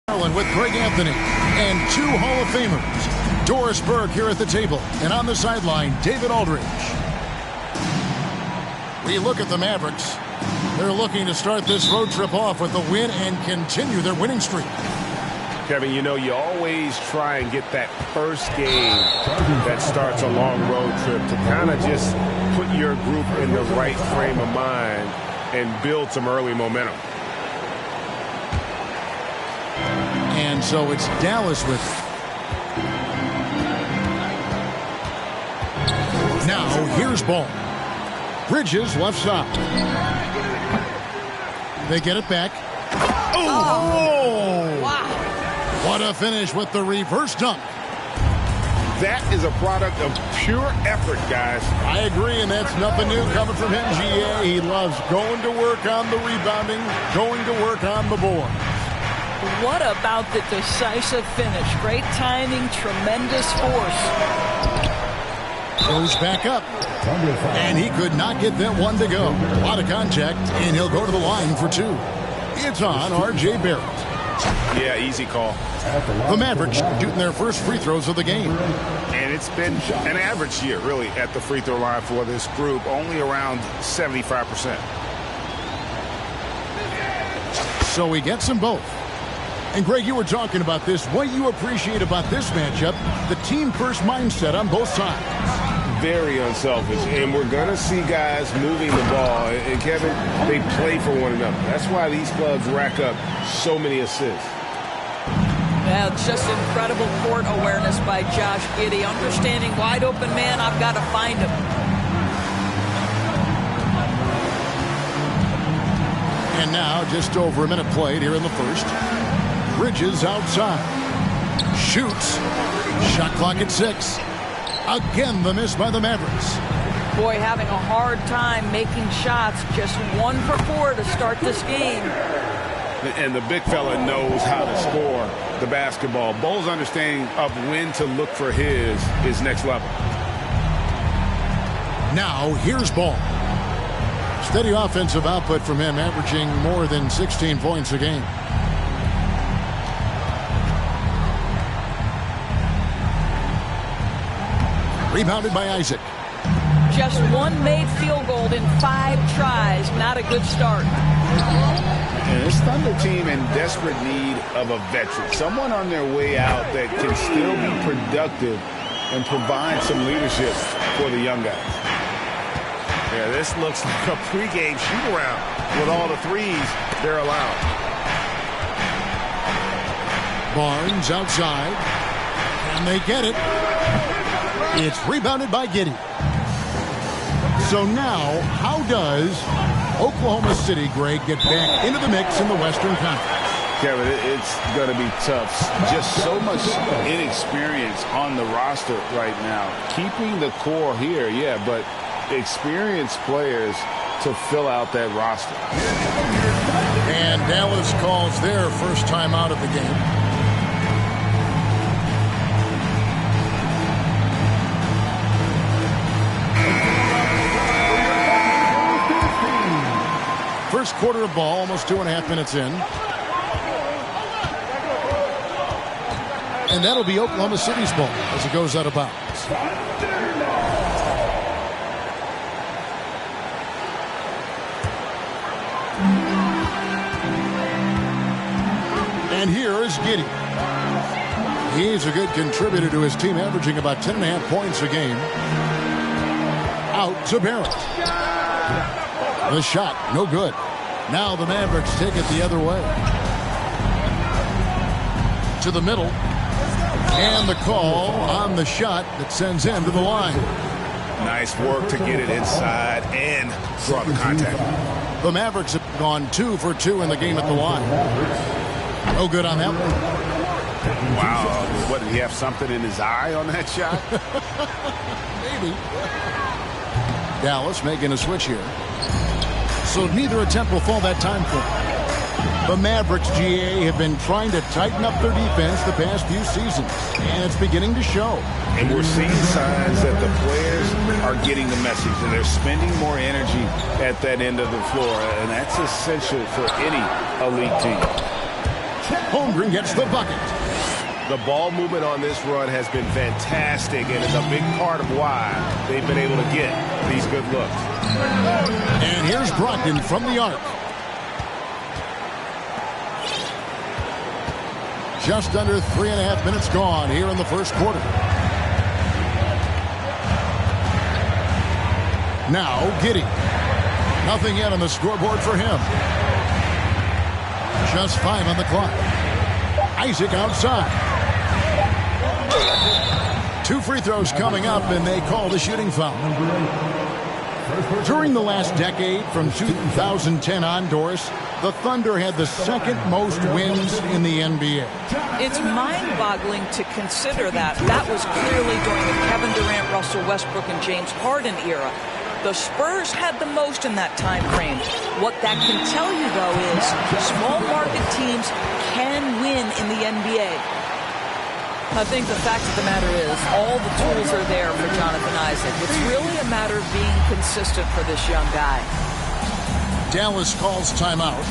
With Greg Anthony and two Hall of Famers, Doris Burke here at the table, and on the sideline, David Aldridge. We look at the Mavericks. They're looking to start this road trip off with a win and continue their winning streak. Kevin, you know, you always try and get that first game that starts a long road trip to kind of just put your group in the right frame of mind and build some early momentum. And so it's Dallas with it. Now here's ball. Bridges left side. They get it back. Oh! Wow. What a finish with the reverse dunk. That is a product of pure effort, guys. I agree, and that's nothing new coming from him, GA. He loves going to work on the rebounding, going to work on the board. What about the decisive finish? Great timing, tremendous force. Goes back up. And he could not get that one to go. A lot of contact, and he'll go to the line for two. It's on R.J. Barrett. Yeah, easy call. The Mavericks shooting their first free throws of the game. And it's been an average year, really, at the free throw line for this group, only around 75%. So he gets them both. And, Greg, you were talking about this. What you appreciate about this matchup, the team-first mindset on both sides. Very unselfish. And we're going to see guys moving the ball. And, Kevin, they play for one another. That's why these clubs rack up so many assists. Yeah, just incredible court awareness by Josh Giddey. Understanding wide open man, I've got to find him. And now just over a minute played here in the first. Bridges outside. Shoots. Shot clock at 6. Again, the miss by the Mavericks. Boy, having a hard time making shots. Just 1 for 4 to start this game. And the big fella knows how to score the basketball. Bo's understanding of when to look for his is next level. Now, here's Ball. Steady offensive output from him, averaging more than 16 points a game. Rebounded by Isaac. Just one made field goal in 5 tries. Not a good start. And this Thunder team in desperate need of a veteran. Someone on their way out that can still be productive and provide some leadership for the young guys. Yeah, this looks like a pregame shoot-around with all the threes they're allowed. Barnes outside. And they get it. It's rebounded by Giddey. So now, how does Oklahoma City, Greg, get back into the mix in the Western Conference? Kevin, it's going to be tough. Just so much inexperience on the roster right now. Keeping the core here, yeah, but experienced players to fill out that roster. And Dallas calls their first time out of the game. First quarter of ball, almost 2.5 minutes in. And that'll be Oklahoma City's ball as it goes out of bounds. And here is Giddey. He's a good contributor to his team, averaging about 10.5 points a game. Out to Barrett. The shot, no good. Now the Mavericks take it the other way. To the middle. And the call on the shot that sends him to the line. Nice work to get it inside and draw the contact. The Mavericks have gone 2 for 2 in the game at the line. No good on that one. Wow. What, did he have something in his eye on that shot? Maybe. Dallas making a switch here. So neither attempt will fall that time for him. The Mavericks, GA, have been trying to tighten up their defense the past few seasons, and it's beginning to show. And we're seeing signs that the players are getting the message, and they're spending more energy at that end of the floor, and that's essential for any elite team. Holmgren gets the bucket. The ball movement on this run has been fantastic and is a big part of why they've been able to get these good looks. And here's Brogdon from the arc. Just under 3.5 minutes gone here in the first quarter. Now Giddey. Nothing yet on the scoreboard for him. Just 5 on the clock. Isaac outside. 2 free throws coming up, and they call the shooting foul. During the last decade, from 2010 on, Doris, the Thunder had the second most wins in the NBA. It's mind-boggling to consider that. That was clearly during the Kevin Durant, Russell Westbrook, and James Harden era. The Spurs had the most in that time frame. What that can tell you, though, is small market teams can win in the NBA. I think the fact of the matter is all the tools are there for Jonathan Isaac. It's really a matter of being consistent for this young guy. Dallas calls timeout.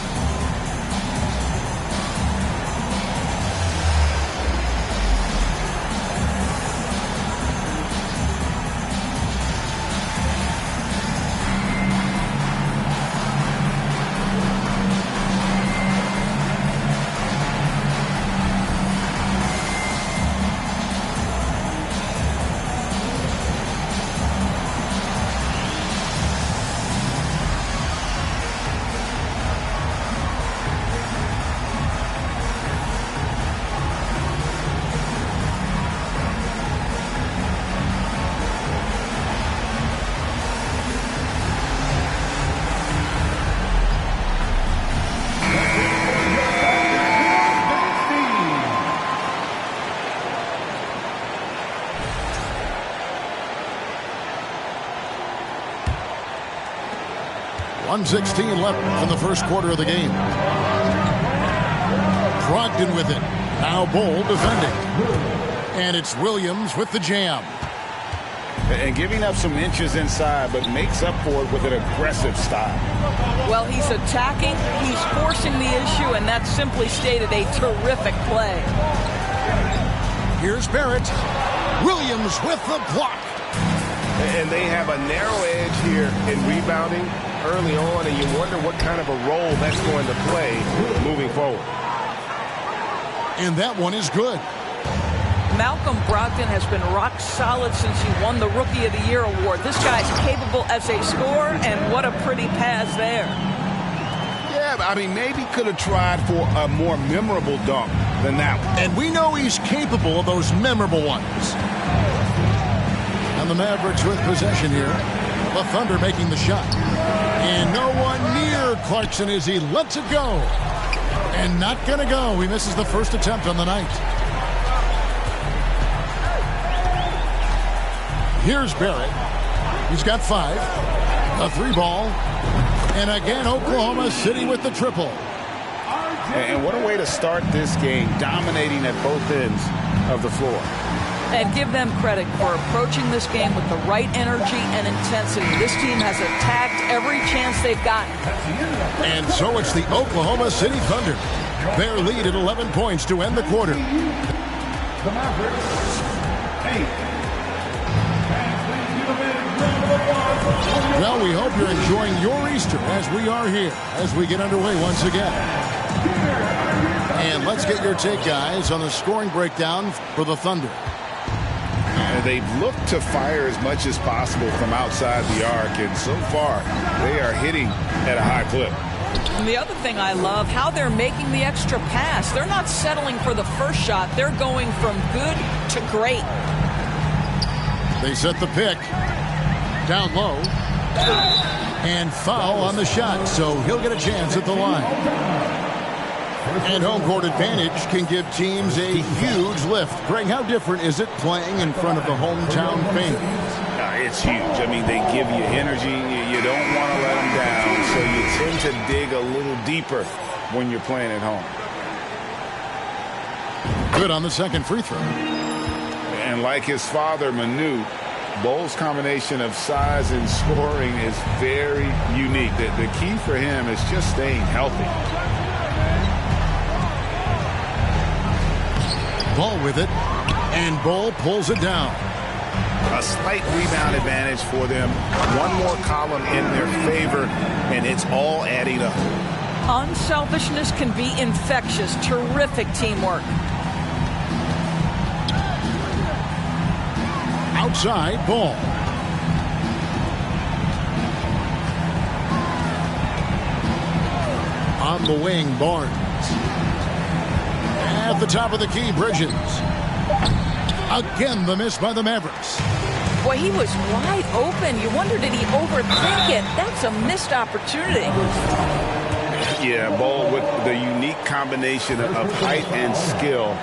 .116 left in the first quarter of the game. Brogdon with it. Now Bol defending. And it's Williams with the jam. And giving up some inches inside, but makes up for it with an aggressive style. Well, he's attacking, he's forcing the issue, and that's simply stated a terrific play. Here's Barrett. Williams with the block. And they have a narrow edge here in rebounding early on, and you wonder what kind of a role that's going to play moving forward. And that one is good. Malcolm Brogdon has been rock solid since he won the Rookie of the Year award. This guy's capable as a scorer, and what a pretty pass there. Yeah, I mean, maybe could have tried for a more memorable dunk than that one. And we know he's capable of those memorable ones. And the Mavericks with possession here. The Thunder making the shot. And no one near Clarkson as he lets it go. And not going to go. He misses the first attempt on the night. Here's Barrett. He's got 5. A 3-ball. And again, Oklahoma City with the triple. And what a way to start this game, dominating at both ends of the floor. And give them credit for approaching this game with the right energy and intensity. This team has attacked every chance they've gotten. And so it's the Oklahoma City Thunder. Their lead at 11 points to end the quarter. The Mavericks, 8. Well, we hope you're enjoying your Easter as we are here as we get underway once again. And let's get your take, guys, on the scoring breakdown for the Thunder. They've looked to fire as much as possible from outside the arc, and so far they are hitting at a high clip. And the other thing I love, how they're making the extra pass. They're not settling for the first shot. They're going from good to great. They set the pick. Down low. And foul on the shot, so he'll get a chance at the line. And home court advantage can give teams a huge lift. Greg, how different is it playing in front of the hometown fans? It's huge. I mean, they give you energy. You don't want to let them down, so you tend to dig a little deeper when you're playing at home. Good on the second free throw. And like his father, Manu, Bol's combination of size and scoring is very unique. The key for him is just staying healthy. Ball with it, and Bull pulls it down. A slight rebound advantage for them. One more column in their favor, and it's all adding up. Unselfishness can be infectious. Terrific teamwork. Outside, Ball. On the wing, Barnes. At the top of the key, Bridges. Again, the miss by the Mavericks. Boy, he was wide open. You wonder, did he overthink it? That's a missed opportunity. Yeah, Ball with the unique combination of height and skill.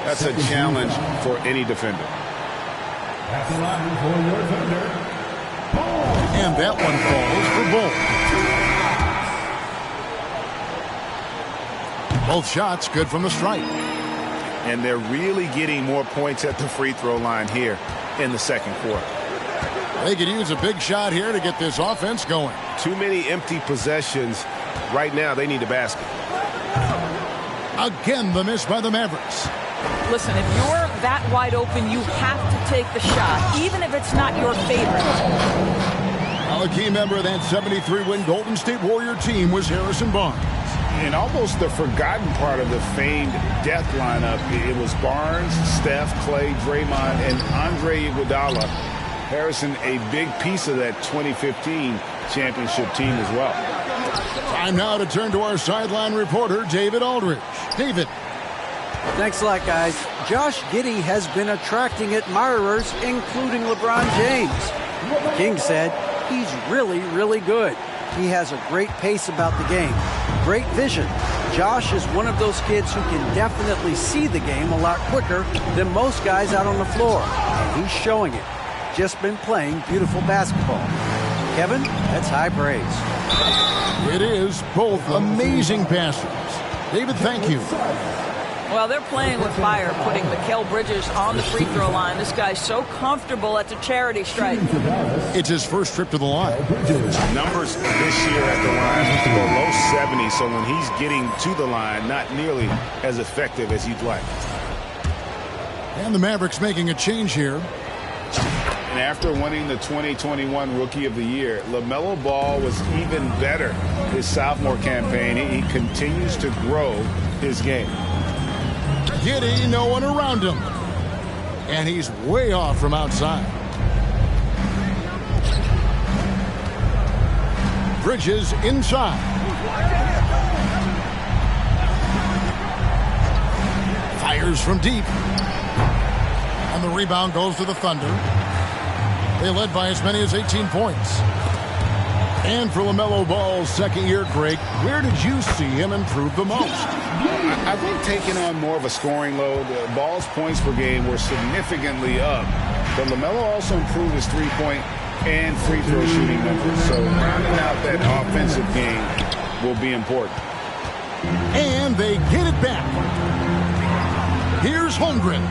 That's a challenge for any defender. And that one falls for Bull. Both shots good from the stripe. And they're really getting more points at the free throw line here in the second quarter. They could use a big shot here to get this offense going. Too many empty possessions. Right now, they need a basket. Again, the miss by the Mavericks. Listen, if you're that wide open, you have to take the shot, even if it's not your favorite. Now, a key member of that 73-win Golden State Warrior team was Harrison Barnes. And almost the forgotten part of the famed death lineup, it was Barnes, Steph, Clay, Draymond, and Andre Iguodala. Harrison, a big piece of that 2015 championship team as well. Time now to turn to our sideline reporter, David Aldridge. David. Thanks a lot, guys. Josh Giddey has been attracting admirers, including LeBron James. King said he's really, really good. He has a great pace about the game. Great vision. Josh is one of those kids who can definitely see the game a lot quicker than most guys out on the floor. And he's showing it. Just been playing beautiful basketball. Kevin, that's high praise. It is. Both amazing passers. David, thank you. Well, they're playing with fire, putting Mikal Bridges on the free throw line. This guy's so comfortable at the charity stripe. It's his first trip to the line. Numbers this year at the line were low 70s, so when he's getting to the line, not nearly as effective as you'd like. And the Mavericks making a change here. And after winning the 2021 Rookie of the Year, LaMelo Ball was even better his sophomore campaign. He continues to grow his game. Giddey, no one around him. And he's way off from outside. Bridges inside. Fires from deep. And the rebound goes to the Thunder. They led by as many as 18 points. And for LaMelo Ball's second year, Greg, where did you see him improve the most? I think taking on more of a scoring load. Ball's points per game were significantly up. But LaMelo also improved his three-point and free throw shooting numbers. So rounding out that offensive game will be important. And they get it back. Here's Holmgren.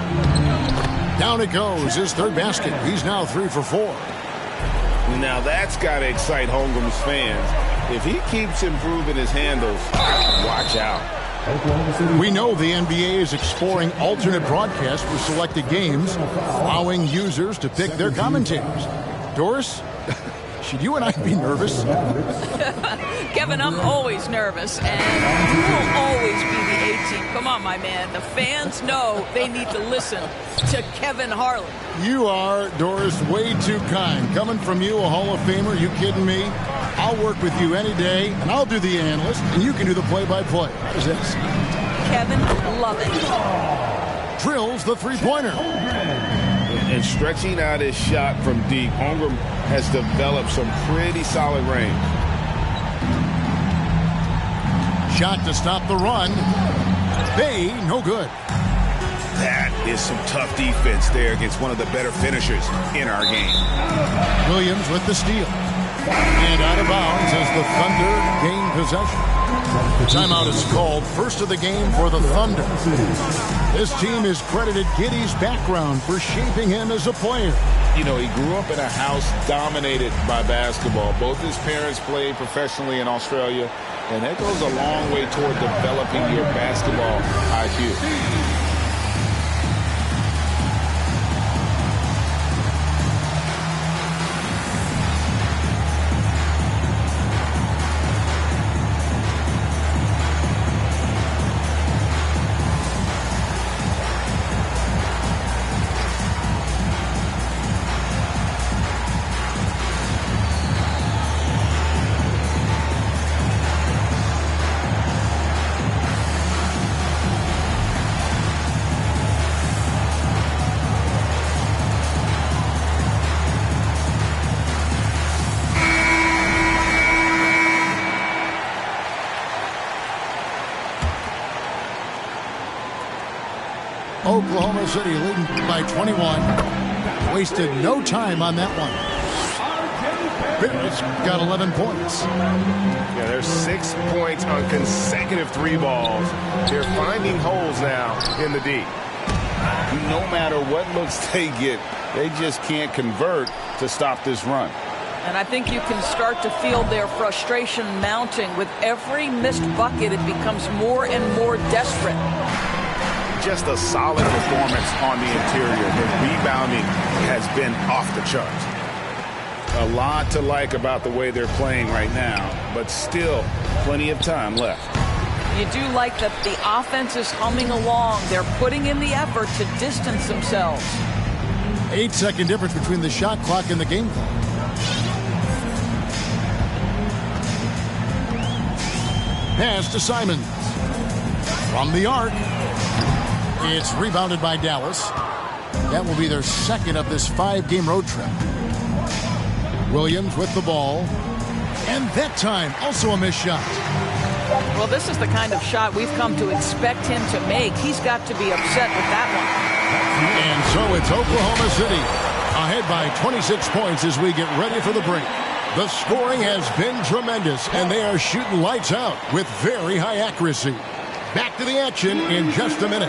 Down it goes, his third basket. He's now 3 for 4. Now that's got to excite Holmgren's fans. If he keeps improving his handles, watch out. We know the NBA is exploring alternate broadcasts for selected games, allowing users to pick their commentators. Doris, should you and I be nervous? Kevin, I'm always nervous, and you will always be the A-team. Come on, my man. The fans know they need to listen to Kevin Harlan. You are, Doris, way too kind. Coming from you, a Hall of Famer, you kidding me? I'll work with you any day, and I'll do the analyst, and you can do the play-by-play. How does this? Kevin, love it. Drills the three-pointer. And stretching out his shot from deep, Holmgren has developed some pretty solid range. Shot to stop the run. Bay, no good. That is some tough defense there against one of the better finishers in our game. Williams with the steal. And out of bounds as the Thunder gain possession. The timeout is called, first of the game for the Thunder. This team has credited Giddey's background for shaping him as a player. You know, he grew up in a house dominated by basketball. Both his parents played professionally in Australia, and that goes a long way toward developing your basketball IQ. Oklahoma City leading by 21. Wasted no time on that one. Barrett's got 11 points. Yeah, there's 6 points on consecutive 3 balls. They're finding holes now in the D. No matter what looks they get, they just can't convert to stop this run. And I think you can start to feel their frustration mounting. With every missed bucket, it becomes more and more desperate. Just a solid performance on the interior. The rebounding has been off the charts. A lot to like about the way they're playing right now, but still plenty of time left. You do like that the offense is humming along. They're putting in the effort to distance themselves. 8-second difference between the shot clock and the game clock. Pass to Simons. From the arc. It's rebounded by Dallas. That will be their second of this 5-game road trip. Williams with the ball. And that time, also a missed shot. Well, this is the kind of shot we've come to expect him to make. He's got to be upset with that one. And so it's Oklahoma City ahead by 26 points as we get ready for the break. The scoring has been tremendous, and they are shooting lights out with very high accuracy. Back to the action in just a minute.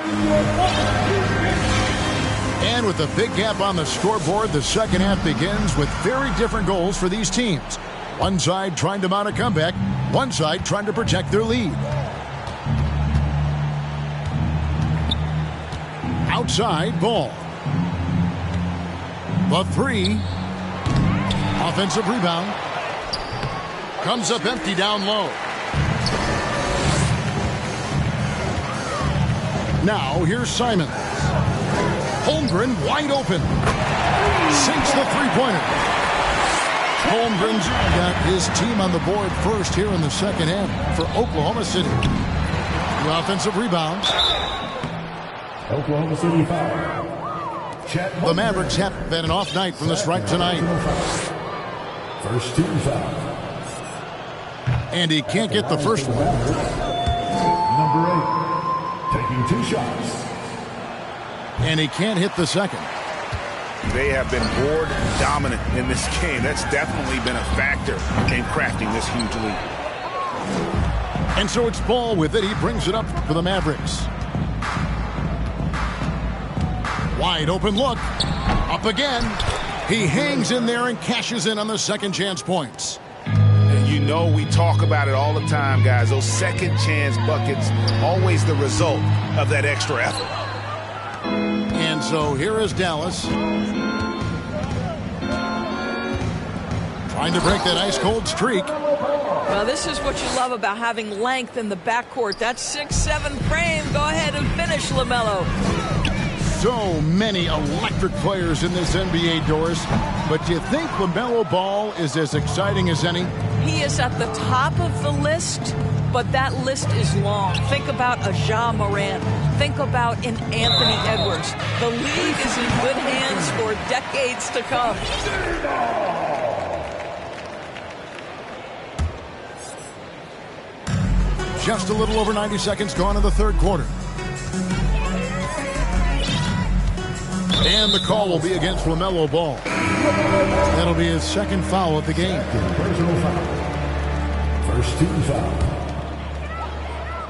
And with a big gap on the scoreboard, the second half begins with very different goals for these teams. One side trying to mount a comeback, one side trying to protect their lead. Outside ball. The 3. Offensive rebound. Comes up empty down low. Now here's Simons. Holmgren wide open. Sinks the three-pointer. Holmgren's got his team on the board first here in the second half for Oklahoma City. The offensive rebound. Oklahoma City foul. The Mavericks have had an off night from the strike tonight. First team foul. And he can't get the first one. Number 8, taking 2 shots. And he can't hit the second. They have been board dominant in this game. That's definitely been a factor in crafting this huge lead. And so it's Ball with it. He brings it up for the Mavericks. Wide open look. Up again. He hangs in there and cashes in on the second chance points. And you know we talk about it all the time, guys. Those second chance buckets, always the result of that extra effort. And so here is Dallas. Trying to break that ice-cold streak. Well, this is what you love about having length in the backcourt. That 6'7" frame. Go ahead and finish, LaMelo. So many electric players in this NBA, Doris. But do you think LaMelo Ball is as exciting as any? He is at the top of the list, but that list is long. Think about a Ja Morant. Think about an Anthony Edwards. The league is in good hands for decades to come. Just a little over 90 seconds gone in the third quarter. And the call will be against LaMelo Ball. That'll be his second foul of the game. Personal foul. First team foul.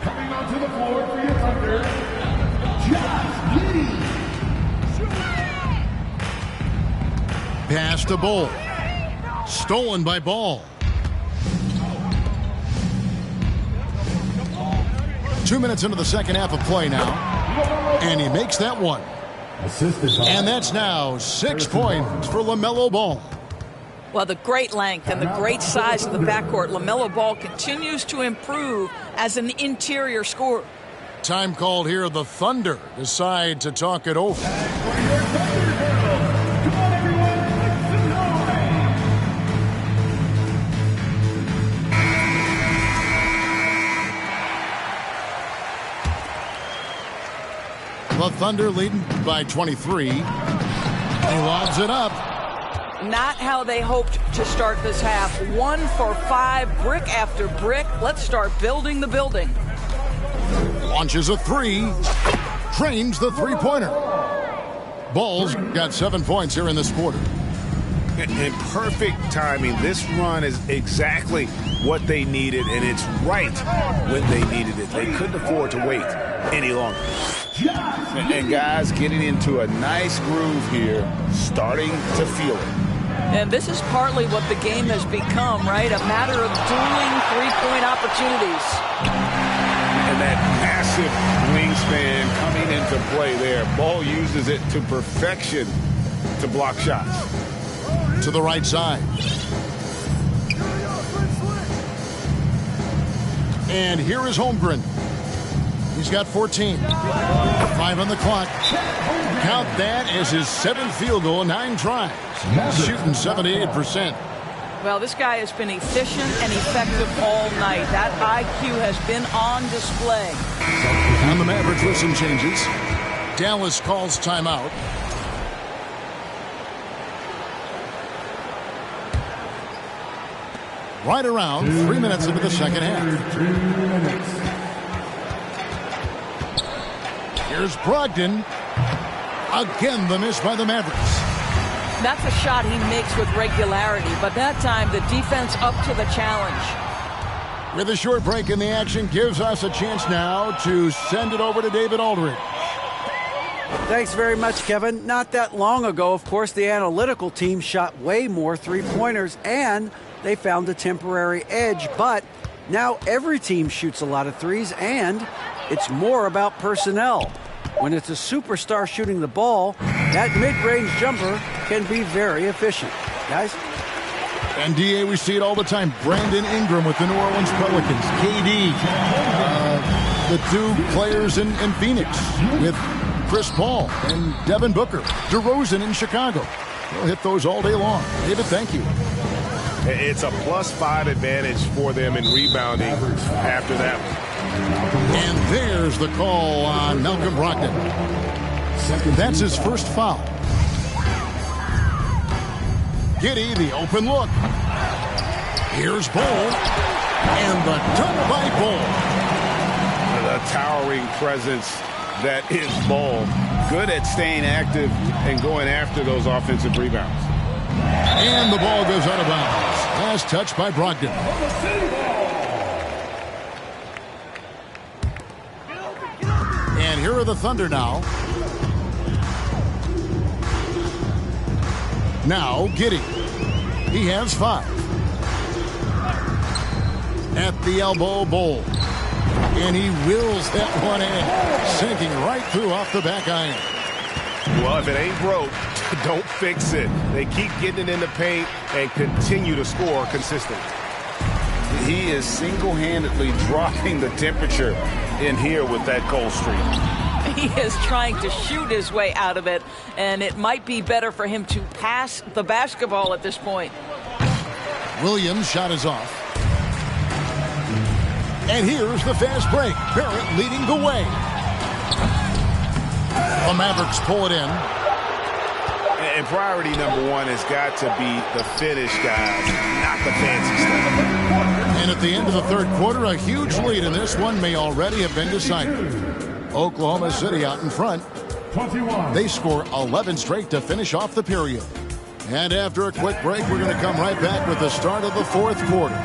Coming onto the floor for your Thunder, Josh Giddey. Pass to Ball. Stolen by Ball. 2 minutes into the second half of play now. And he makes that one. And that's now 6 points for LaMelo Ball. Well, the great length and the great size of the backcourt, LaMelo Ball continues to improve as an interior scorer. Time called here. The Thunder decide to talk it over. The Thunder leading by 23. He lobs it up. Not how they hoped to start this half. 1 for 5, brick after brick. Let's start building the building. Launches a 3. drains the three-pointer. Bulls got 7 points here in this quarter. And perfect timing. This run is exactly what they needed, and it's right when they needed it. They couldn't afford to wait any longer. And guys getting into a nice groove here, starting to feel it. And this is partly what the game has become, right? A matter of dueling three-point opportunities. And that massive wingspan coming into play there. Ball uses it to perfection to block shots. To the right side. And here is Holmgren. He's got 14. 5 on the clock. Count that as his 7th field goal, 9 tries. Shooting 78%. Well, this guy has been efficient and effective all night. That IQ has been on display. And the Mavericks with some changes. Dallas calls timeout. Right around 3 minutes into the second half. Here's Brogdon. Again, the miss by the Mavericks. That's a shot he makes with regularity, but that time the defense up to the challenge. With a short break in the action, gives us a chance now to send it over to David Aldridge. Thanks very much, Kevin. Not that long ago, of course, the analytical team shot way more three-pointers, and they found a temporary edge. But now every team shoots a lot of threes, and it's more about personnel. When it's a superstar shooting the ball, that mid-range jumper can be very efficient. Guys? And, D.A., we see it all the time. Brandon Ingram with the New Orleans Pelicans. KD, the 2 players in Phoenix with Chris Paul and Devin Booker. DeRozan in Chicago. They'll hit those all day long. David, thank you. It's a +5 advantage for them in rebounding after that one. And there's the call on Malcolm Brogdon. That's his first foul. Giddey, the open look. Here's Ball. And the dunk by Ball. The towering presence that is Ball. Good at staying active and going after those offensive rebounds. And the ball goes out of bounds. Last touch by Brogdon. And here are the Thunder now. Now Giddey. He has 5. At the elbow, Ball. And he wills that one in. Sinking right through off the back iron. Well, if it ain't broke, don't fix it. They keep getting it in the paint and continue to score consistently. He is single-handedly dropping the temperature in here with that cold streak. He is trying to shoot his way out of it, and it might be better for him to pass the basketball at this point. Williams' shot is off. And here's the fast break. Barrett leading the way. The Mavericks pull it in. And priority number 1 has got to be the finish, guys, not the fancy stuff. And at the end of the third quarter, a huge lead in this one may already have been decided. Oklahoma City out in front. 21. They score 11 straight to finish off the period. And after a quick break, we're going to come right back with the start of the fourth quarter.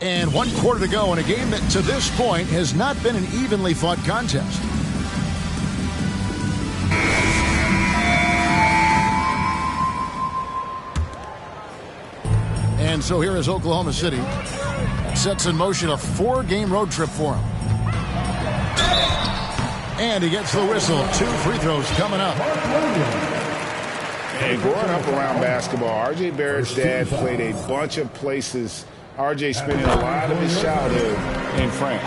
And 1 quarter to go in a game that to this point has not been an evenly fought contest. And so here is Oklahoma City. Sets in motion a 4-game road trip for him. And he gets the whistle. 2 free throws coming up. And growing up around basketball, R.J. Barrett's dad played a bunch of places. R.J. spending a lot of his childhood in France.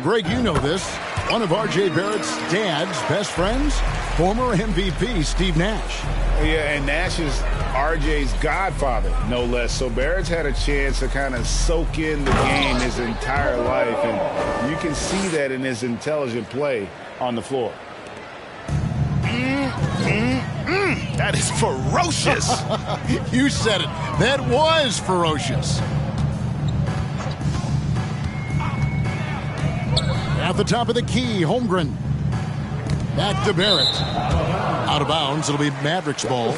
Greg, you know this. One of R.J. Barrett's dad's best friends, former MVP Steve Nash. Yeah, and Nash is R.J.'s godfather, no less. So Barrett's had a chance to kind of soak in the game his entire life, and you can see that in his intelligent play on the floor. That is ferocious. You said it. That was ferocious. At the top of the key, Holmgren. Back to Barrett. Out of bounds. It'll be Mavericks ball.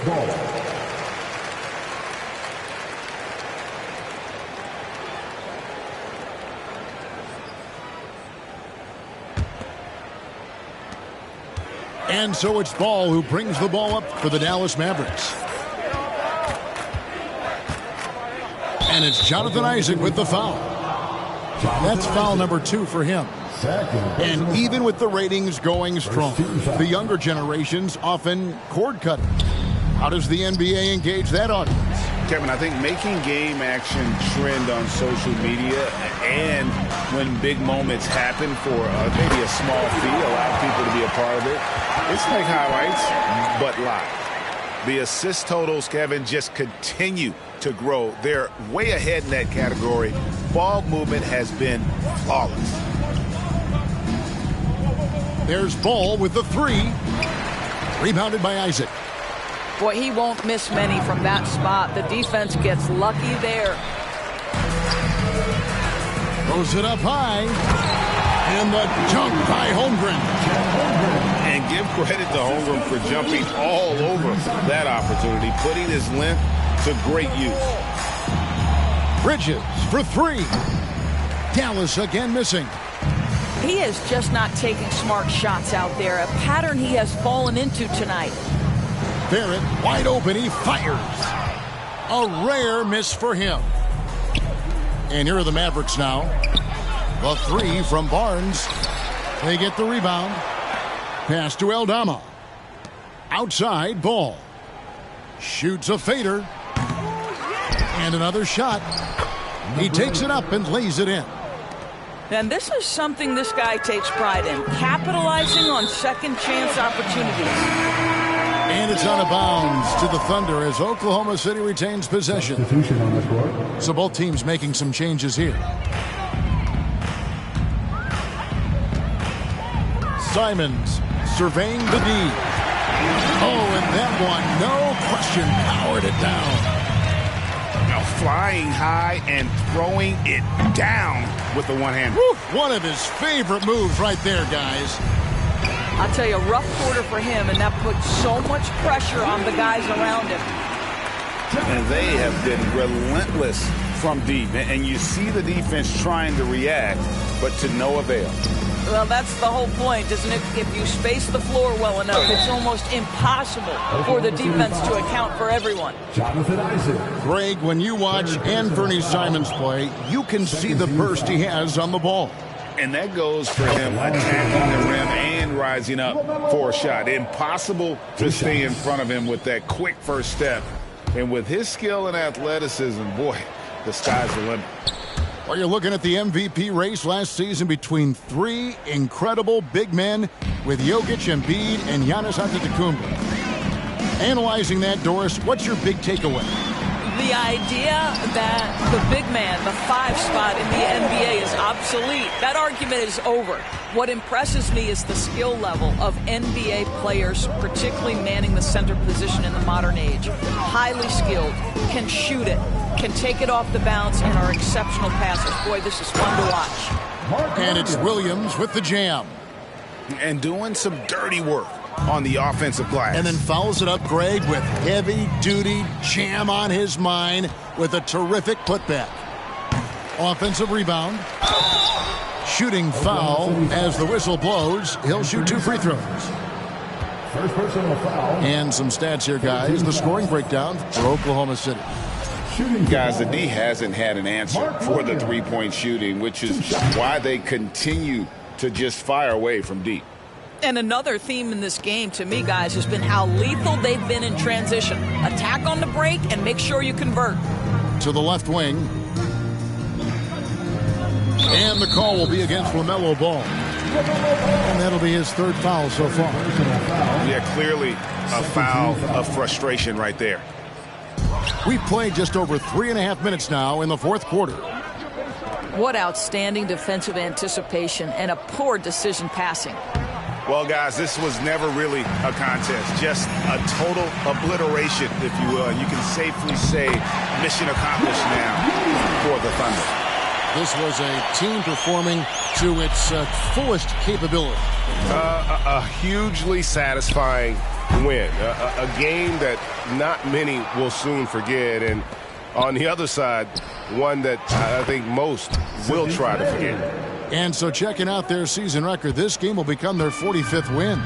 And so it's Ball who brings the ball up for the Dallas Mavericks. And it's Jonathan Isaac with the foul. That's foul number 2 for him. And even with the ratings going strong, the younger generations often cord cutting. How does the NBA engage that audience? Kevin, I think making game action trend on social media and when big moments happen for maybe a small fee, allow people to be a part of it. It's like highlights, but live. The assist totals, Kevin, just continue to grow. They're way ahead in that category. Ball movement has been flawless. There's Ball with the 3. Rebounded by Isaac. Boy, he won't miss many from that spot. The defense gets lucky there. Throws it up high. And the jump by Holmgren. And give credit to Holmgren for jumping all over that opportunity, putting his length to great use. Bridges for 3. Dallas again missing. He is just not taking smart shots out there, a pattern he has fallen into tonight. Barrett wide open, he fires. A rare miss for him. And here are the Mavericks now. The 3 from Barnes. They get the rebound. Pass to Aldama. Outside, Ball. Shoots a fader. And another shot. He takes it up and lays it in. And this is something this guy takes pride in, capitalizing on second chance opportunities. And it's out of bounds to the Thunder as Oklahoma City retains possession. So both teams making some changes here. Simons surveying the D. Oh, and that one, no question, powered it down. Now flying high and throwing it down with the one-hand. One of his favorite moves right there, guys. I'll tell you, a rough quarter for him, and that puts so much pressure on the guys around him. And they have been relentless from deep. And you see the defense trying to react, but to no avail. Well, that's the whole point, isn't it? If you space the floor well enough, it's almost impossible for the defense to account for everyone. Jonathan Isaac. Greg, when you watch Anthony Simons play, you can see the burst he has on the ball. And that goes for him attacking the rim and rising up for a shot. Impossible to stay in front of him with that quick first step. And with his skill and athleticism, boy, the sky's the limit. Well, you're looking at the MVP race last season between 3 incredible big men with Jokic, Embiid, and Giannis Antetokounmpo. Analyzing that, Doris, what's your big takeaway? The idea that the big man, the 5 spot in the NBA is obsolete. That argument is over. What impresses me is the skill level of NBA players, particularly manning the center position in the modern age. Highly skilled, can shoot it, can take it off the bounce, and are exceptional passers. Boy, this is fun to watch. And it's Williams with the jam. And doing some dirty work on the offensive glass. And then follows it up, Greg, with heavy-duty jam on his mind with a terrific putback. Offensive rebound. Shooting foul as the whistle blows. He'll shoot 2 free throws. First personal foul. And some stats here, guys. The scoring breakdown for Oklahoma City. Guys, the D hasn't had an answer for the three-point shooting, which is why they continue to just fire away from deep. And another theme in this game, to me, guys, has been how lethal they've been in transition. Attack on the break and make sure you convert. To the left wing. And the call will be against LaMelo Ball. And that'll be his 3rd foul so far. Yeah, clearly a foul of frustration right there. We've played just over 3.5 minutes now in the 4th quarter. What outstanding defensive anticipation and a poor decision passing. Well, guys, this was never really a contest, just a total obliteration, if you will. And you can safely say mission accomplished now for the Thunder. this was a team performing to its fullest capability. A hugely satisfying win. A game that not many will soon forget. And on the other side, one that I think most will try to forget. And so checking out their season record, this game will become their 45th win.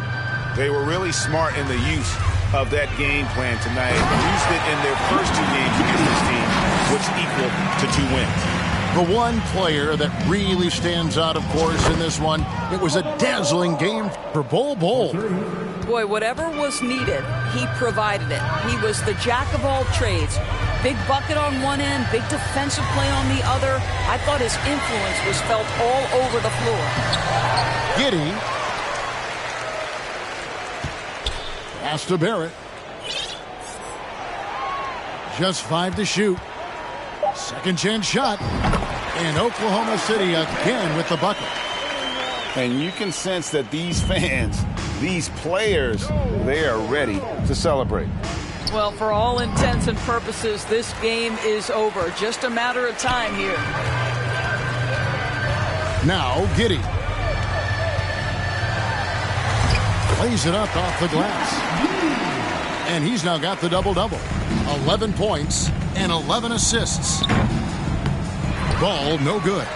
They were really smart in the use of that game plan tonight. Used it in their first 2 games against this team, which equal to 2 wins. The one player that really stands out, of course, in this one, it was a dazzling game for Bol Bol. Boy, whatever was needed, he provided it. He was the jack of all trades. Big bucket on one end, big defensive play on the other. I thought his influence was felt all over the floor. Giddey. Pass to Barrett. Just 5 to shoot. Second chance shot. And Oklahoma City again with the bucket. And you can sense that these fans, these players, they are ready to celebrate. Well, for all intents and purposes, this game is over. Just a matter of time here. Now Giddey. Plays it up off the glass. And he's now got the double-double. 11 points and 11 assists. Ball no good.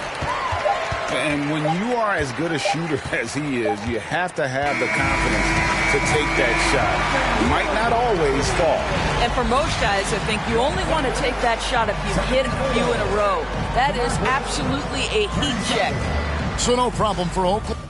And when you are as good a shooter as he is, you have to have the confidence to take that shot. Might not always fall. And for most guys, I think you only want to take that shot if you hit a few in a row. That is absolutely a heat check. So no problem for Oklahoma.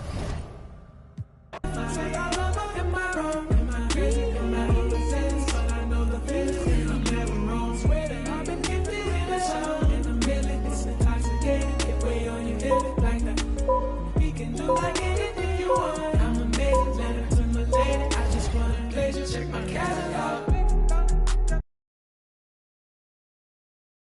Check my calendar.